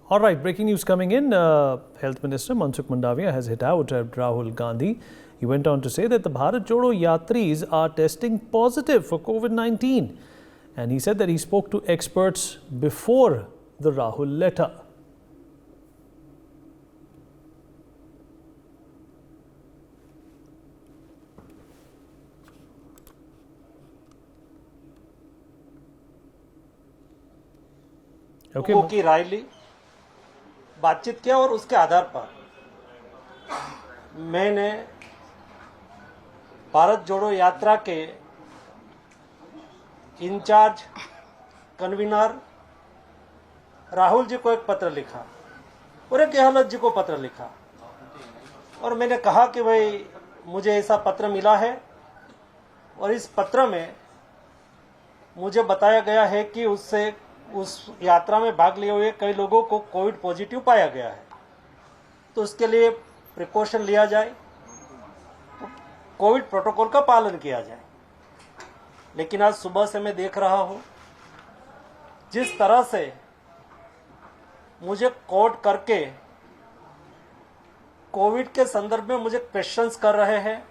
All right, breaking news coming in. Health Minister Mansukh Mandaviya has hit out at Rahul Gandhi. He went on to say that the Bharat Jodo Yatris are testing positive for COVID-19. And he said that he spoke to experts before the Rahul letter. लोगों की राय ली, बातचीत किया और उसके आधार पर मैंने भारत जोड़ो यात्रा के इंचार्ज कन्वीनर राहुल जी को एक पत्र लिखा और एक गहलोत जी को पत्र लिखा और मैंने कहा कि भाई मुझे ऐसा पत्र मिला है और इस पत्र में मुझे बताया गया है कि उस यात्रा में भाग लिए हुए कई लोगों को कोविड पॉजिटिव पाया गया है, तो उसके लिए प्रिकॉशन लिया जाए, कोविड प्रोटोकॉल का पालन किया जाए। लेकिन आज सुबह से मैं देख रहा हूं जिस तरह से मुझे कोट करके कोविड के संदर्भ में मुझे क्वेश्चंस कर रहे हैं,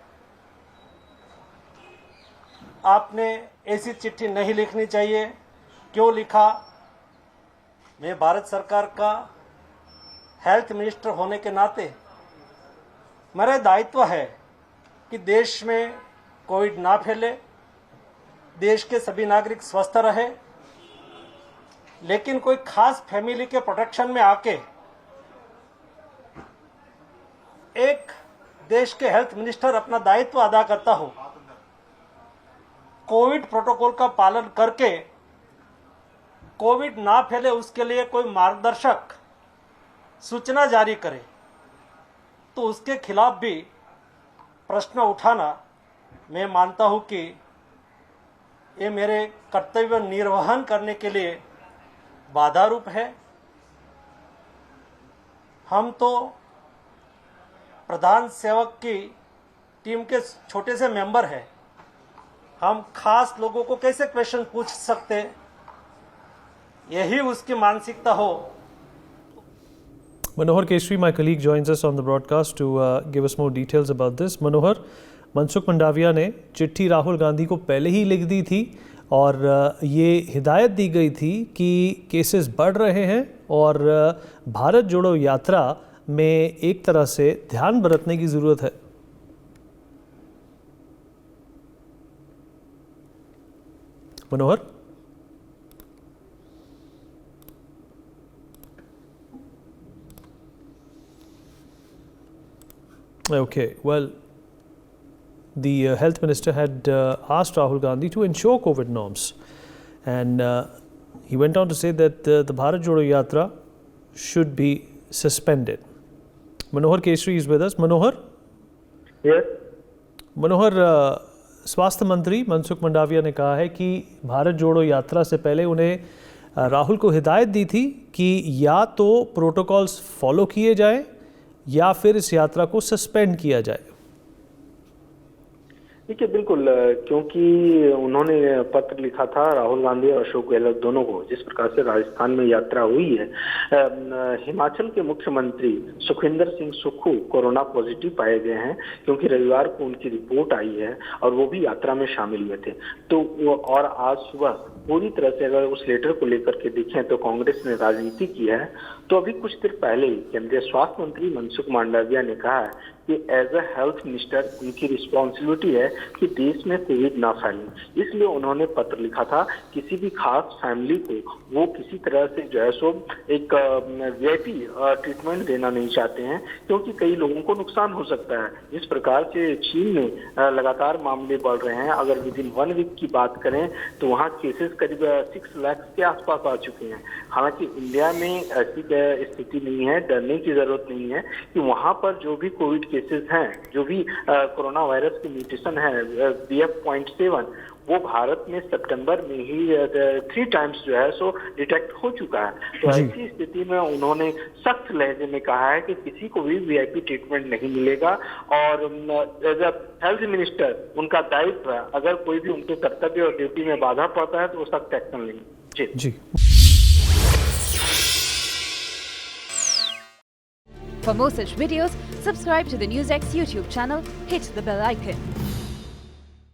आपने ऐसी चिट्ठी नहीं लिखनी चाहिए, क्यों लिखा। मैं भारत सरकार का हेल्थ मिनिस्टर होने के नाते मेरा दायित्व है कि देश में कोविड ना फैले, देश के सभी नागरिक स्वस्थ रहे। लेकिन कोई खास फैमिली के प्रोटेक्शन में आके एक देश के हेल्थ मिनिस्टर अपना दायित्व अदा करता हो, कोविड प्रोटोकॉल का पालन करके कोविड ना फैले उसके लिए कोई मार्गदर्शक सूचना जारी करे, तो उसके खिलाफ भी प्रश्न उठाना मैं मानता हूं कि ये मेरे कर्तव्य निर्वहन करने के लिए बाधा रूप है। हम तो प्रधान सेवक की टीम के छोटे से मेंबर हैं, हम खास लोगों को कैसे क्वेश्चन पूछ सकते हैं, यही उसकी मानसिकता हो। Manohar Keshri, my colleague, joins us on the broadcast to give us more details about this. Manohar, Mansukh Mandaviya ने चिट्ठी राहुल गांधी को पहले ही लिख दी थी और ये हिदायत दी गई थी कि केसेस बढ़ रहे हैं और भारत जोड़ो यात्रा में एक तरह से ध्यान बरतने की ज़रूरत है। मनोहर, okay, well, the health minister had asked Rahul Gandhi to ensure COVID norms, and he went on to say that the Bharat Jodo Yatra should be suspended. Manohar Keshri is with us. Manohar? Yes. Manohar, स्वास्थ्य मंत्री मनसुख मंडाविया ने कहा है कि भारत जोड़ो यात्रा से पहले उन्हें राहुल को हिदायत दी थी कि या तो प्रोटोकॉल्स फॉलो किए जाएं या फिर इस यात्रा को सस्पेंड किया जाए। देखिए, बिल्कुल, क्योंकि उन्होंने पत्र लिखा था राहुल गांधी और अशोक गहलोत दोनों को, जिस प्रकार से राजस्थान में यात्रा हुई है। हिमाचल के मुख्यमंत्री सुखविंदर सिंह सुक्खू कोरोना पॉजिटिव पाए गए हैं, क्योंकि रविवार को उनकी रिपोर्ट आई है और वो भी यात्रा में शामिल हुए थे। तो और आज सुबह पूरी तरह से अगर उस लेटर को लेकर के देखें तो कांग्रेस ने राजनीति की है। तो अभी कुछ देर पहले ही केंद्रीय स्वास्थ्य मंत्री मनसुख मांडविया ने कहा है कि एज अ हेल्थ मिनिस्टर उनकी रिस्पॉन्सिबिलिटी है कि देश में कोविड ना फैले। इसलिए उन्होंने पत्र लिखा था किसी भी खास फैमिली को वो किसी तरह से जो है सो एक वीआईपी ट्रीटमेंट देना नहीं चाहते हैं, क्योंकि कई लोगों को नुकसान हो सकता है। जिस प्रकार से चीन में लगातार मामले बढ़ रहे हैं, अगर विद इन 1 वीक की बात करें तो वहाँ केसेस करीब 6 लाख के आसपास आ चुके हैं। हालांकि इंडिया में ऐसी स्थिति नहीं है, डरने की जरूरत नहीं है कि वहाँ पर जो भी कोविड केसेस हैं, जो भी कोरोना वायरस की म्यूटेशन है BF.7, वो भारत में सितंबर में ही 3 टाइम्स जो है सो डिटेक्ट हो चुका है। तो ऐसी स्थिति में उन्होंने सख्त लहजे में कहा है कि किसी को भी वीआईपी ट्रीटमेंट नहीं मिलेगा और एज अ हेल्थ मिनिस्टर उनका दायित्व है, अगर कोई भी उनके कर्तव्य और ड्यूटी में बाधा पड़ता है तो वो सख्त एक्शन लेंगे। जी। For more such videos, subscribe to the NewsX YouTube channel, hit the bell icon.